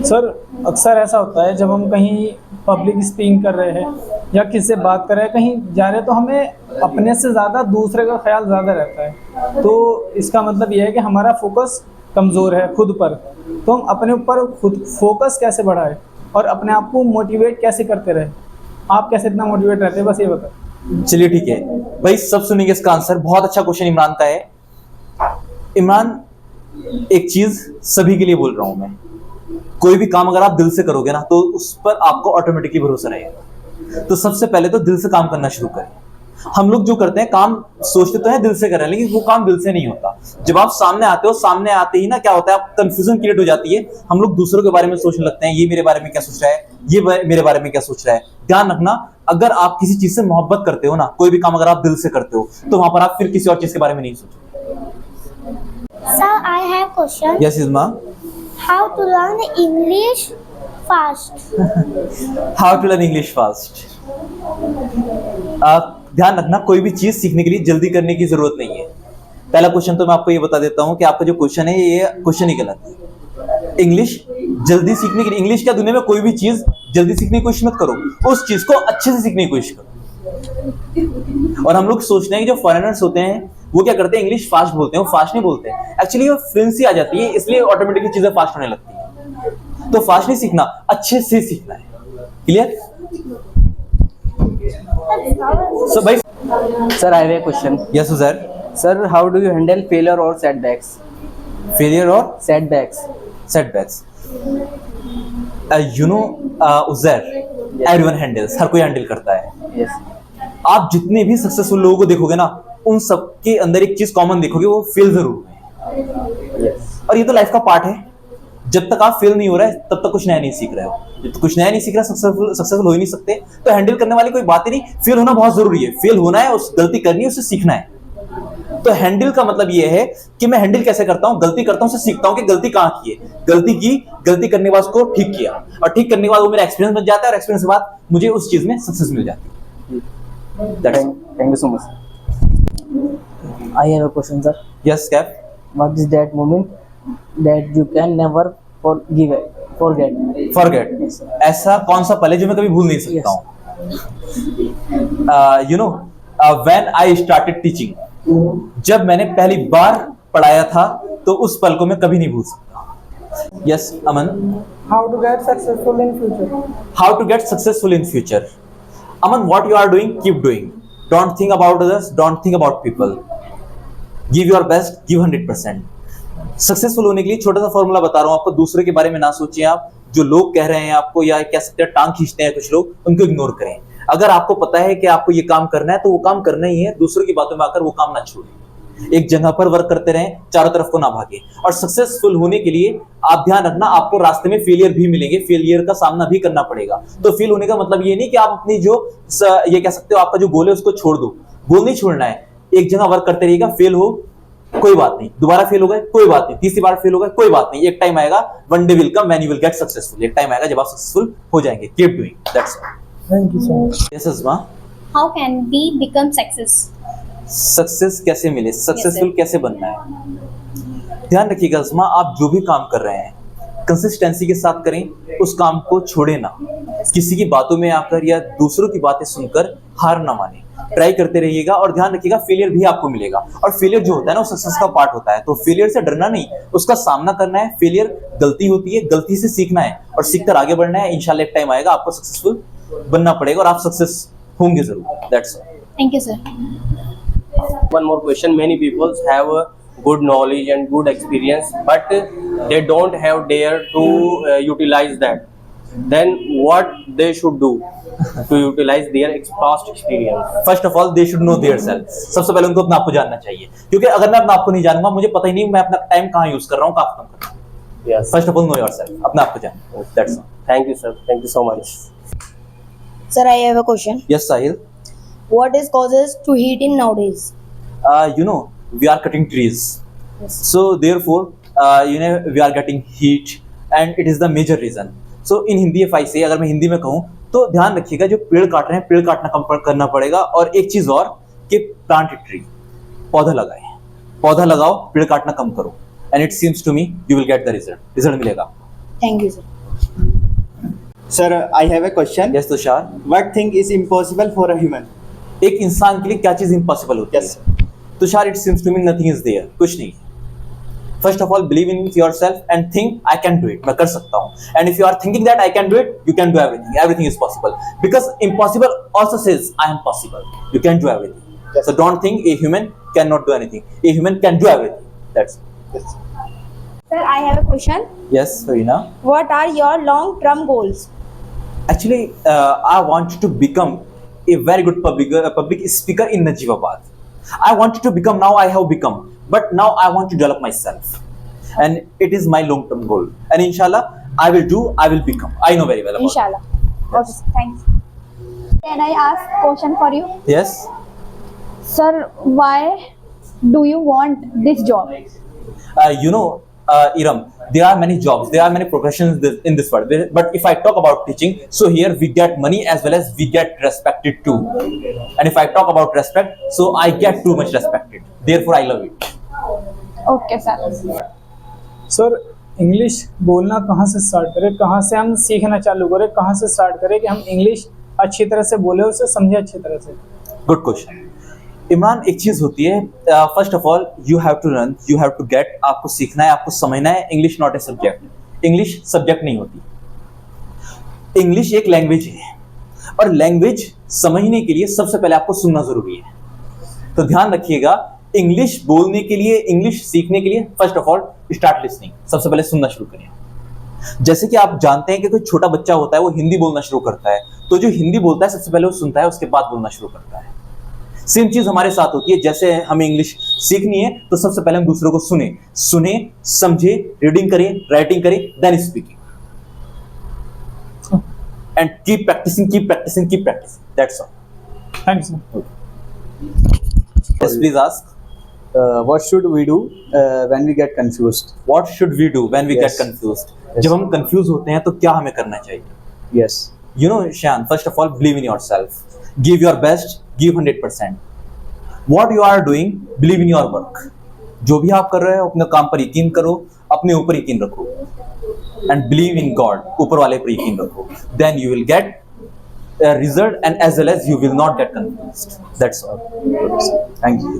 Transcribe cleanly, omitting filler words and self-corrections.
Sir, अक्सर ऐसा होता है जब हम कहीं पब्लिक स्पीकिंग कर रहे हैं या किसी से बात कर रहे हैं, कहीं जा रहे हैं, तो हमें अपने से ज़्यादा दूसरे का ख्याल ज़्यादा रहता है। तो इसका मतलब यह है कि हमारा फोकस कमज़ोर है खुद पर। तो हम अपने ऊपर खुद फोकस कैसे बढ़ाएं और अपने आप को मोटिवेट कैसे करते रहें? आप कैसे इतना मोटिवेट रहते हैं, बस ये बताएं। चलिए ठीक है भाई, सब सुनेंगे इसका आंसर। बहुत अच्छा क्वेश्चन इमरान का है। इमरान, एक चीज सभी के लिए बोल रहा हूं मैं, कोई भी काम अगर आप दिल से करोगे ना तो उस पर आपको ऑटोमेटिकली भरोसा रहेगा। तो सबसे पहले तो दिल से काम करना शुरू करें। हम लोग जो करते हैं काम सोचते तो है दिल से कर रहे हैं, लेकिन वो काम दिल से नहीं होता। जब आप सामने आते हो, सामने आते ही ना क्या होता है, आप कंफ्यूजन क्रिएट हो जाती है। हम लोग दूसरों के बारे में सोचने लगते हैं, ये मेरे बारे में क्या सोच रहा है, ये मेरे बारे में क्या सोच रहा है। ध्यान रखना, अगर आप किसी चीज से मोहब्बत करते हो ना, कोई भी काम अगर आप दिल से करते हो, तो वहां पर आप फिर किसी और चीज के बारे में नहीं सोचोगे। Sir, I have question. Yes Izma. How to learn English fast? How to learn English fast. ध्यान रखना, कोई भी चीज सीखने के लिए जल्दी करने की जरूरत नहीं है। पहला क्वेश्चन तो मैं आपको ये बता देता हूं कि आपका जो क्वेश्चन है ये क्वेश्चन ही गलत है। इंग्लिश जल्दी सीखने के लिए, इंग्लिश क्या, दुनिया में कोई भी चीज जल्दी सीखने की कोशिश मत करो, उस चीज को अच्छे से सीखने की कोशिश करो। और हम लोग सोचते हैं कि जो फॉरेनर्स होते हैं वो क्या करते हैं, इंग्लिश फास्ट बोलते हैं। वो फास्ट नहीं बोलते, एक्चुअली वो फ्लुएंसी आ जाती है, इसलिए ऑटोमेटिकली चीजें फास्ट होने लगती है। तो फास्ट नहीं सीखना, अच्छे से सीखना है। क्लियर? So, भाई, Sir, I have a question. Yes sir. Sir, how do you handle failure or setbacks? Failure और Setbacks. Setbacks, you know Uzair, everyone handles, हर कोई हैंडल करता है। Yes. आप जितने भी सक्सेसफुल लोगों को देखोगे ना, उन सबके अंदर एक चीज कॉमन देखोगे, वो फेल जरूर हुए हैं। Yes. और ये तो लाइफ का पार्ट है। जब तक आप फेल नहीं हो रहा है तब तक कुछ नया नहीं सीख रहे हो। जब तक कुछ नया नहीं सीख रहा, सक्सेसफुल हो ही नहीं सकते। तो हैंडल करने वाली कोई बात ही नहीं। फेल होना बहुत जरूरी है, फेल होना है, उस गलती करनी है, उससे सीखना है। तो हैंडल का मतलब ये है कि मैं हैंडल कैसे करता हूं, गलती करता हूं, उससे सीखता हूं कि गलती कहां की है, गलती की, गलती करने के बाद उसको ठीक किया, और ठीक करने के बाद वो मेरा एक्सपीरियंस बन जाता है, और एक्सपीरियंस के बाद मुझे उस चीज में सक्सेस मिल जाती है। That's all. Thank you so much. I have a question, sir. Yes, Cap. What is that moment that you can never forget? Forget. Yes. ऐसा कौन सा पल है जो मैं कभी भूल नहीं सकता हूँ? You know, when I started teaching, जब मैंने पहली बार पढ़ाया था, तो उस पल को मैं कभी नहीं भूल सकता। Yes, Aman. How to get successful in future? How to get successful in future? Aman, what you are doing, keep doing. Don't think about others, don't think about people. Give your best, give 100%. Successful होने के लिए छोटा सा formula बता रहा हूं आपको, दूसरे के बारे में ना सोचिए आप। जो लोग कह रहे हैं आपको, या कह सकते हैं टांग खींचते हैं कुछ लोग, उनको इग्नोर करें। अगर आपको पता है कि आपको ये काम करना है, तो वो काम करना ही है। दूसरों की बातों में आकर वो काम ना छोड़ें। एक जगह पर वर्क करते रहें, चारों तरफ को ना भागे। और सक्सेसफुल होने के लिए आप ध्यान रखना, आपको रास्ते में फेलियर भी मिलेंगे, फेलियर का सामना भी करना पड़ेगा। तो फेल होने का मतलब ये नहीं कि आप अपनी जो ये कह सकते हो आपका जो गोल है उसको छोड़ दो। गोल नहीं छोड़ना है, एक जगह वर्क करते रहिएगा। फेल हो कोई बात नहीं, दोबारा फेल हो गए कोई बात नहीं, तीसरी बार फेल हो गए कोई बात नहीं। एक टाइम आएगा, one day will come when you will get successful. एक टाइम आएगा जब आप सक्सेसफुल हो जाएंगे। Keep doing, that's all. Thank you so much. Yes Azma. How can we become success? Success कैसे मिले, सक्सेसफुल कैसे बनना है? ध्यान रखिएगा अज़मा, आप जो भी काम कर रहे हैं कंसिस्टेंसी के साथ करें, उस काम को छोड़े ना। किसी की बातों में आकर या दूसरों की बातें सुनकर हार ना माने, ट्राई करते रहिएगा। और ध्यान रखिएगा, फेलियर भी आपको मिलेगा, और फेलियर जो होता है ना, वो सक्सेस का पार्ट होता है। तो फेलियर से डरना नहीं, उसका सामना करना है। फेलियर गलती होती है, गलती से सीखना है और सीखकर आगे बढ़ना है। इंशाल्लाह एक टाइम आएगा आपको सक्सेसफुल बनना पड़ेगा, और आप सक्सेस होंगे जरूर। That's all. Thank you, sir. One more question. Many people have good knowledge and good experience, but they don't have dare to utilize that. Then what they should do to utilize their past experience? First of all they should know their self. सबसे पहले उनको अपने आप को जानना चाहिए, क्योंकि अगर मैं अपने आप को नहीं जानूंगा, मुझे पता ही नहीं मैं अपना टाइम कहाँ यूज कर रहा हूँ, कहाँ खत्म कर रहा हूँ। Yes. First of all know yourself, अपने आप को जानना। That's all. Thank you, sir. Thank you so much. Sir, I have a question. Yes Sahil. What is causes to heat in nowadays? You know, we are cutting trees, so therefore we are getting heat, and it is the major reason. So in Hindi if I say, अगर मैं हिंदी में कहूँ तो ध्यान रखिएगा, जो पेड़ काट रहे हैं, पेड़ काटना कम करना पड़ेगा। और एक चीज और कि प्लांट ए ट्री, पौधा लगाए, पौधा लगाओ, पेड़ काटना कम करो, and it seems to me you will get the result मिलेगा। Thank you, sir. Sir, I have a question. Yes Tushar, What thing is impossible for a human? एक इंसान के लिए क्या चीज इम्पॉसिबल होती Yes. है? Tushar, it seems to me nothing is there, कुछ नहीं। First of all believe in yourself and think I can do it, मैं कर सकता हूँ। And if you are thinking that I can do it, you can do everything, everything is possible, because impossible also says I am possible, you can do everything. So don't think a human can not do anything, a human can do everything, that's Yes. Sir, I have a question. Yes Reena. What are your long-term goals? Actually, I want to become a very good public speaker in Najibabad. I wanted to become, now I have become, but now I want to develop myself, and it is my long-term goal. And inshallah, I will become. I know very well about Inshallah. Okay, thanks. Can I ask question for you? it. Yes. Sir, why do you want this job? Iram, there are many jobs, there are many professions in this world. But if I talk about teaching, so here we get money as well as we get respected too. And if I talk about respect, so I get too much respected. Therefore, I love it. Okay, sir. Sir English बोलना कहाँ से start करें, कहाँ से हम सीखना चालू करें, कहाँ से स्टार्ट करें कि हम इंग्लिश अच्छी तरह से बोले, उसे समझे अच्छी तरह से? Good question Imran. एक चीज होती है, first of all you have to learn, you have to get, आपको सीखना है, आपको समझना है। English not a subject, English subject नहीं होती। इंग्लिश एक लैंग्वेज है, और लैंग्वेज समझने के लिए सबसे पहले आपको सुनना जरूरी है। तो ध्यान रखिएगा, इंग्लिश बोलने के लिए, इंग्लिश सीखने के लिए first of all start listening, सबसे पहले सुनना शुरू करिए। जैसे कि आप जानते हैं कि कोई छोटा बच्चा होता है, वो हिंदी बोलना शुरू करता है, तो जो हिंदी बोलता है सबसे पहले वो सुनता है, उसके बाद बोलना शुरू करता है। सेम चीज हमारे साथ होती है, जैसे हमें इंग्लिश सीखनी है तो सबसे पहले हम दूसरों को सुने, समझे, रीडिंग करें, राइटिंग करें, then speaking, and keep practising, that's all. Thank you sir. Yes please ask. What should we do when we get confused? What should we do when we get Yes. Confused? Yes. जब हम confuse होते हैं तो क्या हमें करना चाहिए? Yes. You know, Shan, first of all, believe in yourself. Give your best, give 100%. What you are doing, believe in your work. जो भी आप कर रहे हो, अपने काम पर यकीन करो, अपने ऊपर यकीन रखो. And believe in God, ऊपर वाले पर यकीन रखो. Then you will get a result, and as well as you will not get confused. That's all. Thank you.